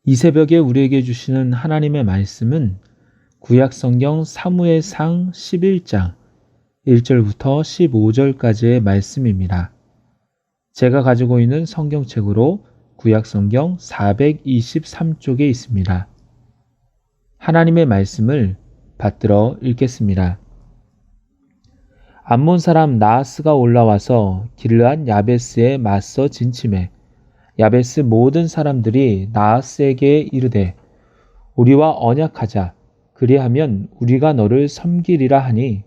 이 새벽에 우리에게 주시는 하나님의 말씀은 구약 성경 사무엘상 11장 1절부터 15절까지의 말씀입니다. 제가 가지고 있는 성경책으로 구약 성경 423쪽에 있습니다. 하나님의 말씀을 받들어 읽겠습니다. 암몬 사람 나하스가 올라와서 길르앗 야베스에 맞서 진침해 야베스 모든 사람들이 나하스에게 이르되 우리와 언약하자. 그리하면 우리가 너를 섬기리라 하니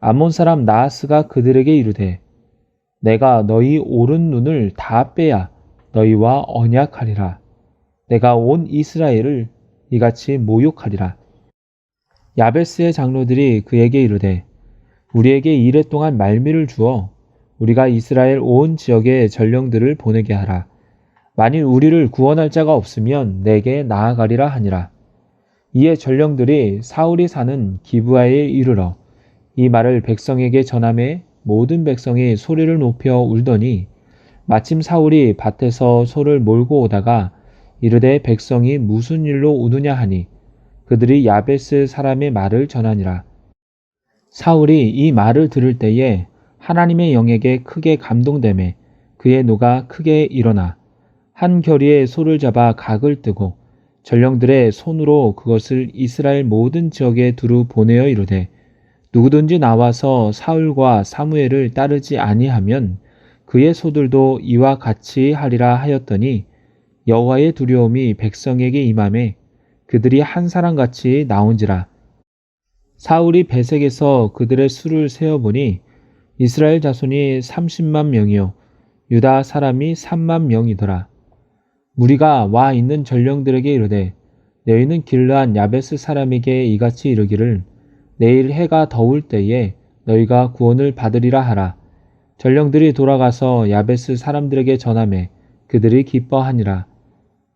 암몬 사람 나하스가 그들에게 이르되 내가 너희 오른 눈을 다 빼야 너희와 언약하리라. 내가 온 이스라엘을 이같이 모욕하리라. 야베스의 장로들이 그에게 이르되 우리에게 이레 동안 말미를 주어 우리가 이스라엘 온 지역에 전령들을 보내게 하라. 만일 우리를 구원할 자가 없으면 내게 나아가리라 하니라. 이에 전령들이 사울이 사는 기브아에 이르러 이 말을 백성에게 전하매 모든 백성이 소리를 높여 울더니 마침 사울이 밭에서 소를 몰고 오다가 이르되 백성이 무슨 일로 우느냐 하니 그들이 야베스 사람의 말을 전하니라. 사울이 이 말을 들을 때에 하나님의 영에게 크게 감동되매 그의 노가 크게 일어나 한 겨리에 소를 잡아 각을 뜨고 전령들의 손으로 그것을 이스라엘 모든 지역에 두루 보내어 이르되 누구든지 나와서 사울과 사무엘을 따르지 아니하면 그의 소들도 이와 같이 하리라 하였더니 여호와의 두려움이 백성에게 임하매 그들이 한 사람같이 나온지라. 사울이 베색에서 그들의 수를 세어보니 이스라엘 자손이 30만 명이요 유다 사람이 3만 명이더라. 무리가 와 있는 전령들에게 이르되 너희는 길르앗 야베스 사람에게 이같이 이르기를 내일 해가 더울 때에 너희가 구원을 받으리라 하라. 전령들이 돌아가서 야베스 사람들에게 전하매 그들이 기뻐하니라.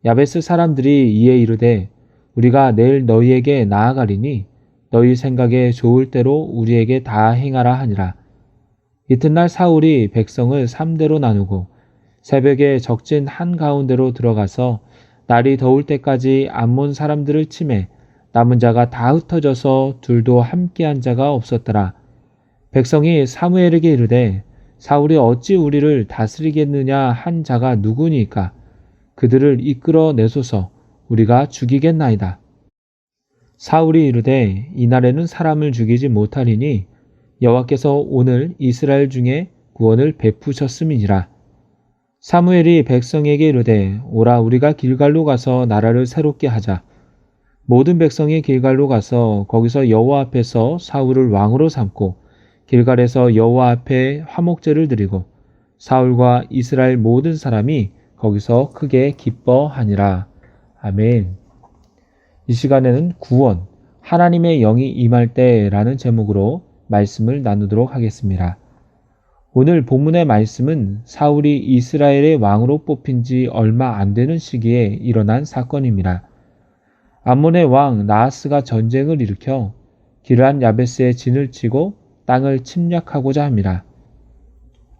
야베스 사람들이 이에 이르되 우리가 내일 너희에게 나아가리니 너희 생각에 좋을 대로 우리에게 다 행하라 하니라. 이튿날 사울이 백성을 3대로 나누고 새벽에 적진 한가운데로 들어가서 날이 더울 때까지 암몬 사람들을 치매 남은 자가 다 흩어져서 둘도 함께한 자가 없었더라. 백성이 사무엘에게 이르되 사울이 어찌 우리를 다스리겠느냐 한 자가 누구니까 그들을 이끌어 내소서 우리가 죽이겠나이다. 사울이 이르되 이날에는 사람을 죽이지 못하리니 여호와께서 오늘 이스라엘 중에 구원을 베푸셨음이니라. 사무엘이 백성에게 이르되 오라 우리가 길갈로 가서 나라를 새롭게 하자. 모든 백성이 길갈로 가서 거기서 여호와 앞에서 사울을 왕으로 삼고 길갈에서 여호와 앞에 화목제를 드리고 사울과 이스라엘 모든 사람이 거기서 크게 기뻐하니라. 아멘. 이 시간에는 구원, 하나님의 영이 임할 때라는 제목으로 말씀을 나누도록 하겠습니다. 오늘 본문의 말씀은 사울이 이스라엘의 왕으로 뽑힌 지 얼마 안 되는 시기에 일어난 사건입니다. 암몬의 왕 나하스가 전쟁을 일으켜 길르앗 야베스에 진을 치고 땅을 침략하고자 합니다.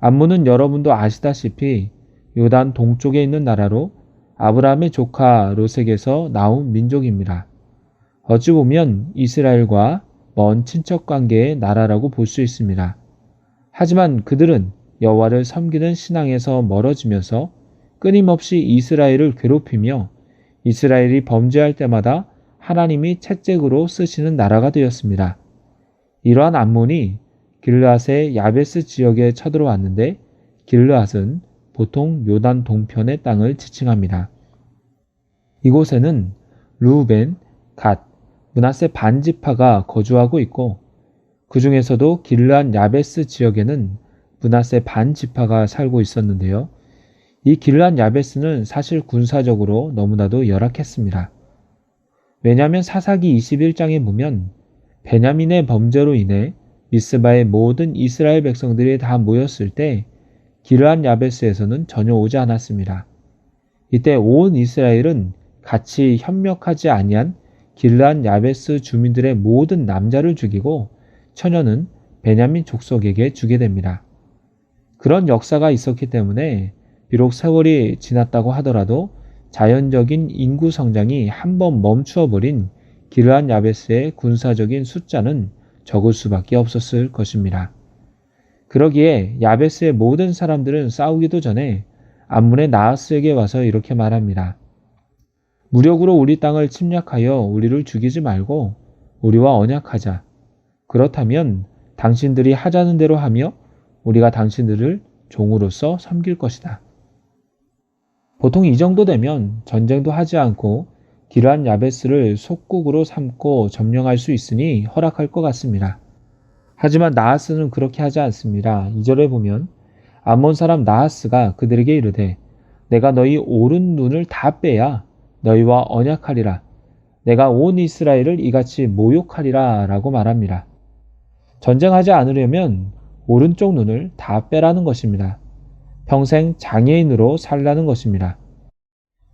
암몬은 여러분도 아시다시피 요단 동쪽에 있는 나라로 아브라함의 조카 롯에게서 나온 민족입니다. 어찌 보면 이스라엘과 먼 친척 관계의 나라라고 볼 수 있습니다. 하지만 그들은 여호와를 섬기는 신앙에서 멀어지면서 끊임없이 이스라엘을 괴롭히며 이스라엘이 범죄할 때마다 하나님이 채찍으로 쓰시는 나라가 되었습니다. 이러한 암몬이 길르앗의 야베스 지역에 쳐들어왔는데 길르앗은 보통 요단 동편의 땅을 지칭합니다. 이곳에는 르우벤, 갓, 므낫세 반지파가 거주하고 있고 그 중에서도 길르앗 야베스 지역에는 므낫세 반지파가 살고 있었는데요. 이 길르앗 야베스는 사실 군사적으로 너무나도 열악했습니다. 왜냐하면 사사기 21장에 보면 베냐민의 범죄로 인해 미스바의 모든 이스라엘 백성들이 다 모였을 때 길르앗 야베스에서는 전혀 오지 않았습니다. 이때 온 이스라엘은 같이 협력하지 아니한 길르앗 야베스 주민들의 모든 남자를 죽이고 처녀는 베냐민 족속에게 주게 됩니다. 그런 역사가 있었기 때문에 비록 세월이 지났다고 하더라도 자연적인 인구 성장이 한번 멈추어버린 기르한 야베스의 군사적인 숫자는 적을 수밖에 없었을 것입니다. 그러기에 야베스의 모든 사람들은 싸우기도 전에 암몬의 나하스에게 와서 이렇게 말합니다. 무력으로 우리 땅을 침략하여 우리를 죽이지 말고 우리와 언약하자. 그렇다면 당신들이 하자는 대로 하며 우리가 당신들을 종으로서 섬길 것이다. 보통 이 정도 되면 전쟁도 하지 않고 기르한 야베스를 속국으로 삼고 점령할 수 있으니 허락할 것 같습니다. 하지만 나하스는 그렇게 하지 않습니다. 2절에 보면 암몬 사람 나하스가 그들에게 이르되 내가 너희 오른 눈을 다 빼야 너희와 언약하리라. 내가 온 이스라엘을 이같이 모욕하리라 라고 말합니다. 전쟁하지 않으려면 오른쪽 눈을 다 빼라는 것입니다. 평생 장애인으로 살라는 것입니다.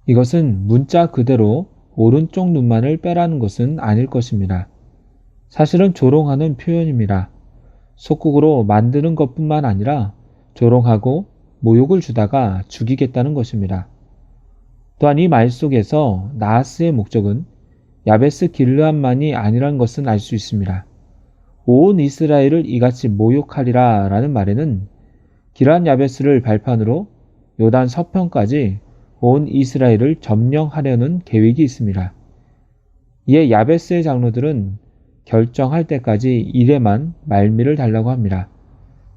이것은 문자 그대로 오른쪽 눈만을 빼라는 것은 아닐 것입니다. 사실은 조롱하는 표현입니다. 속국으로 만드는 것뿐만 아니라 조롱하고 모욕을 주다가 죽이겠다는 것입니다. 또한 이 말 속에서 나하스의 목적은 야베스 길르앗만이 아니란 것은 알 수 있습니다. 온 이스라엘을 이같이 모욕하리라 라는 말에는 기르한 야베스를 발판으로 요단 서편까지 온 이스라엘을 점령하려는 계획이 있습니다. 이에 야베스의 장로들은 결정할 때까지 일에만 말미를 달라고 합니다.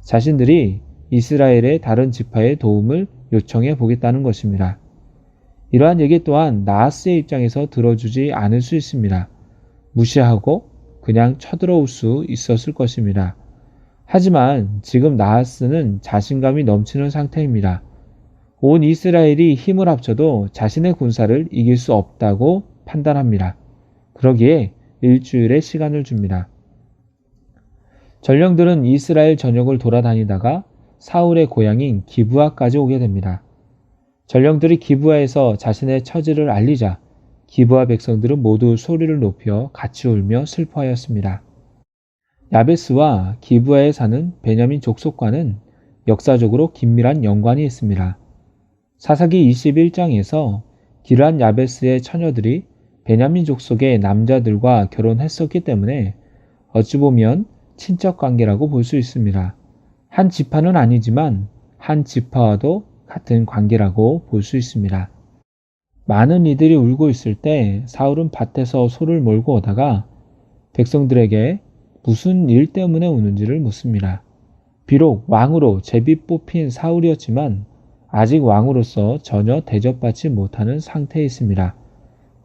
자신들이 이스라엘의 다른 지파의 도움을 요청해 보겠다는 것입니다. 이러한 얘기 또한 나하스의 입장에서 들어주지 않을 수 있습니다. 무시하고 그냥 쳐들어올 수 있었을 것입니다. 하지만 지금 나하스는 자신감이 넘치는 상태입니다. 온 이스라엘이 힘을 합쳐도 자신의 군사를 이길 수 없다고 판단합니다. 그러기에 일주일의 시간을 줍니다. 전령들은 이스라엘 전역을 돌아다니다가 사울의 고향인 기브아까지 오게 됩니다. 전령들이 기브아에서 자신의 처지를 알리자 기브아 백성들은 모두 소리를 높여 같이 울며 슬퍼하였습니다. 야베스와 기브아에 사는 베냐민 족속과는 역사적으로 긴밀한 연관이 있습니다. 사사기 21장에서 기르한 야베스의 처녀들이 베냐민 족속의 남자들과 결혼했었기 때문에 어찌 보면 친척 관계라고 볼 수 있습니다. 한 지파는 아니지만 한 지파와도 같은 관계라고 볼 수 있습니다. 많은 이들이 울고 있을 때 사울은 밭에서 소를 몰고 오다가 백성들에게 무슨 일 때문에 우는지를 묻습니다. 비록 왕으로 제비 뽑힌 사울이었지만 아직 왕으로서 전혀 대접받지 못하는 상태에 있습니다.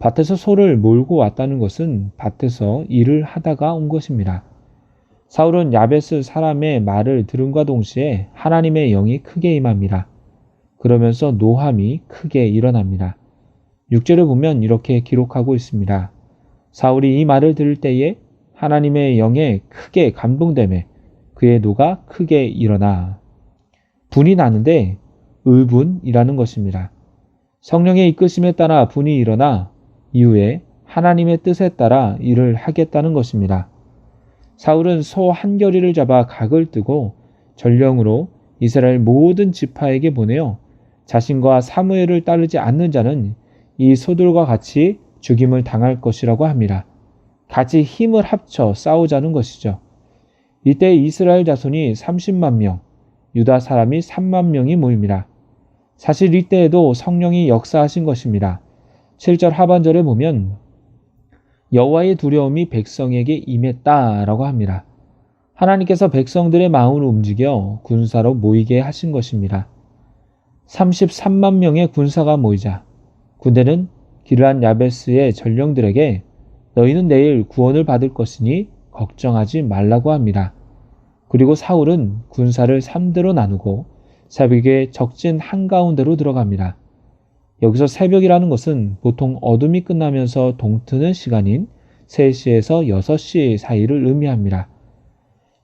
밭에서 소를 몰고 왔다는 것은 밭에서 일을 하다가 온 것입니다. 사울은 야베스 사람의 말을 들음과 동시에 하나님의 영이 크게 임합니다. 그러면서 노함이 크게 일어납니다. 6절을 보면 이렇게 기록하고 있습니다. 사울이 이 말을 들을 때에 하나님의 영에 크게 감동되매 그의 노가 크게 일어나 분이 나는데 의분이라는 것입니다. 성령의 이끄심에 따라 분이 일어나 이후에 하나님의 뜻에 따라 일을 하겠다는 것입니다. 사울은 소 한 겨리를 잡아 각을 뜨고 전령으로 이스라엘 모든 지파에게 보내어 자신과 사무엘을 따르지 않는 자는 이 소들과 같이 죽임을 당할 것이라고 합니다. 같이 힘을 합쳐 싸우자는 것이죠. 이때 이스라엘 자손이 30만 명, 유다 사람이 3만 명이 모입니다. 사실 이때에도 성령이 역사하신 것입니다. 7절 하반절에 보면 여호와의 두려움이 백성에게 임했다라고 합니다. 하나님께서 백성들의 마음을 움직여 군사로 모이게 하신 것입니다. 33만 명의 군사가 모이자 군대는 기르한 야베스의 전령들에게 너희는 내일 구원을 받을 것이니 걱정하지 말라고 합니다. 그리고 사울은 군사를 3대로 나누고 새벽에 적진 한가운데로 들어갑니다. 여기서 새벽이라는 것은 보통 어둠이 끝나면서 동트는 시간인 3시에서 6시 사이를 의미합니다.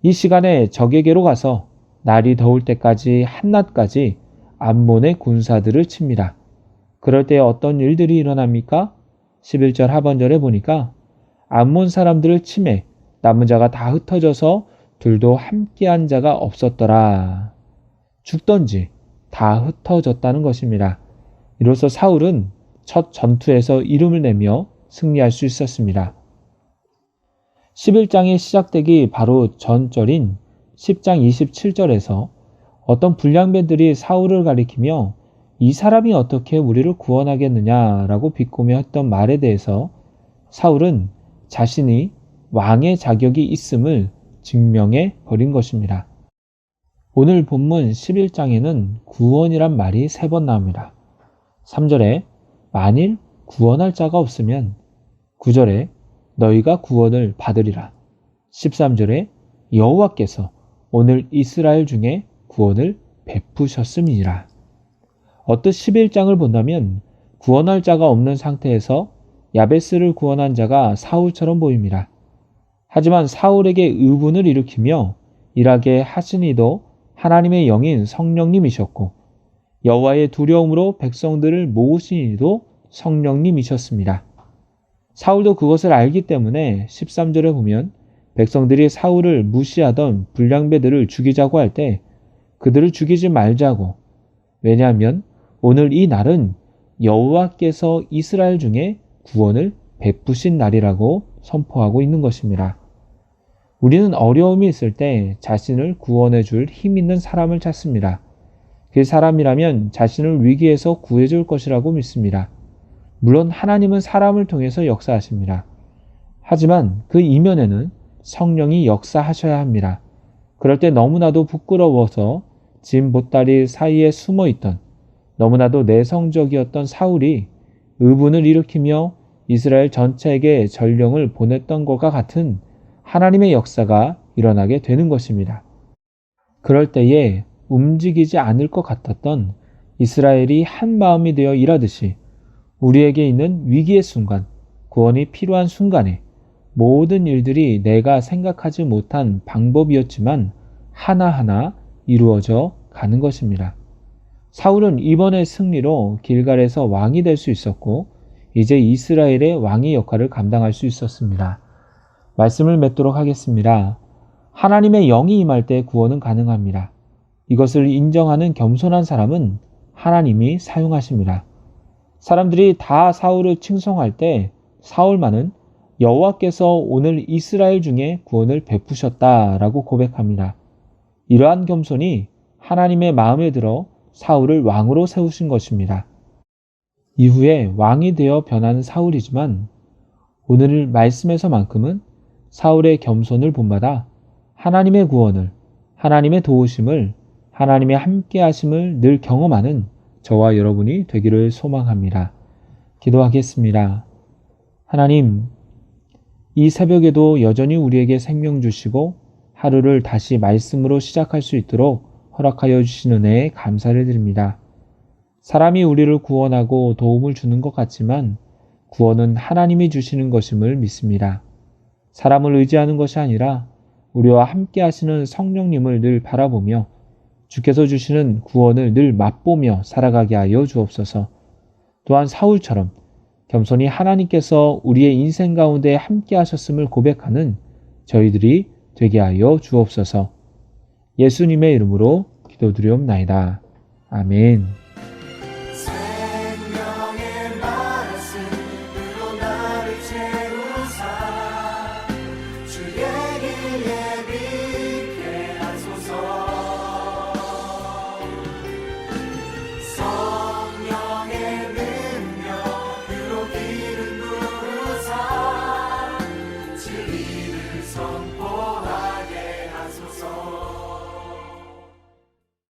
이 시간에 적에게로 가서 날이 더울 때까지 한낮까지 암몬의 군사들을 칩니다. 그럴 때 어떤 일들이 일어납니까? 11절 하반절에 보니까 암몬 사람들을 치매 남은 자가 다 흩어져서 둘도 함께한 자가 없었더라. 죽던지 다 흩어졌다는 것입니다. 이로써 사울은 첫 전투에서 이름을 내며 승리할 수 있었습니다. 11장이 시작되기 바로 전절인 10장 27절에서 어떤 불량배들이 사울을 가리키며 이 사람이 어떻게 우리를 구원하겠느냐라고 비꼬며 했던 말에 대해서 사울은 자신이 왕의 자격이 있음을 증명해 버린 것입니다. 오늘 본문 11장에는 구원이란 말이 3번 나옵니다. 3절에 만일 구원할 자가 없으면, 9절에 너희가 구원을 받으리라, 13절에 여호와께서 오늘 이스라엘 중에 구원을 베푸셨음이니라. 어뜻 11장을 본다면 구원할 자가 없는 상태에서 야베스를 구원한 자가 사울처럼 보입니다. 하지만 사울에게 의분을 일으키며 일하게 하신 이도 하나님의 영인 성령님이셨고 여호와의 두려움으로 백성들을 모으신 이도 성령님이셨습니다. 사울도 그것을 알기 때문에 13절에 보면 백성들이 사울을 무시하던 불량배들을 죽이자고 할 때 그들을 죽이지 말자고, 왜냐하면 오늘 이 날은 여호와께서 이스라엘 중에 구원을 베푸신 날이라고 선포하고 있는 것입니다. 우리는 어려움이 있을 때 자신을 구원해 줄 힘 있는 사람을 찾습니다. 그 사람이라면 자신을 위기에서 구해줄 것이라고 믿습니다. 물론 하나님은 사람을 통해서 역사하십니다. 하지만 그 이면에는 성령이 역사하셔야 합니다. 그럴 때 너무나도 부끄러워서 짐 보따리 사이에 숨어있던, 너무나도 내성적이었던 사울이 의분을 일으키며 이스라엘 전체에게 전령을 보냈던 것과 같은 하나님의 역사가 일어나게 되는 것입니다. 그럴 때에 움직이지 않을 것 같았던 이스라엘이 한 마음이 되어 일하듯이 우리에게 있는 위기의 순간, 구원이 필요한 순간에 모든 일들이 내가 생각하지 못한 방법이었지만 하나하나 이루어져 가는 것입니다. 사울은 이번의 승리로 길갈에서 왕이 될 수 있었고 이제 이스라엘의 왕의 역할을 감당할 수 있었습니다. 말씀을 맺도록 하겠습니다. 하나님의 영이 임할 때 구원은 가능합니다. 이것을 인정하는 겸손한 사람은 하나님이 사용하십니다. 사람들이 다 사울을 칭송할 때 사울만은 여호와께서 오늘 이스라엘 중에 구원을 베푸셨다라고 고백합니다. 이러한 겸손이 하나님의 마음에 들어 사울을 왕으로 세우신 것입니다. 이후에 왕이 되어 변하는 사울이지만 오늘 말씀에서만큼은 사울의 겸손을 본받아 하나님의 구원을, 하나님의 도우심을, 하나님의 함께하심을 늘 경험하는 저와 여러분이 되기를 소망합니다. 기도하겠습니다. 하나님, 이 새벽에도 여전히 우리에게 생명 주시고 하루를 다시 말씀으로 시작할 수 있도록 허락하여 주신 은혜에 감사를 드립니다. 사람이 우리를 구원하고 도움을 주는 것 같지만 구원은 하나님이 주시는 것임을 믿습니다. 사람을 의지하는 것이 아니라 우리와 함께 하시는 성령님을 늘 바라보며 주께서 주시는 구원을 늘 맛보며 살아가게 하여 주옵소서. 또한 사울처럼 겸손히 하나님께서 우리의 인생 가운데 함께 하셨음을 고백하는 저희들이 되게 하여 주옵소서. 예수님의 이름으로 기도드리옵나이다. 아멘. 생명의 말씀으로 나를 채우사 주의 길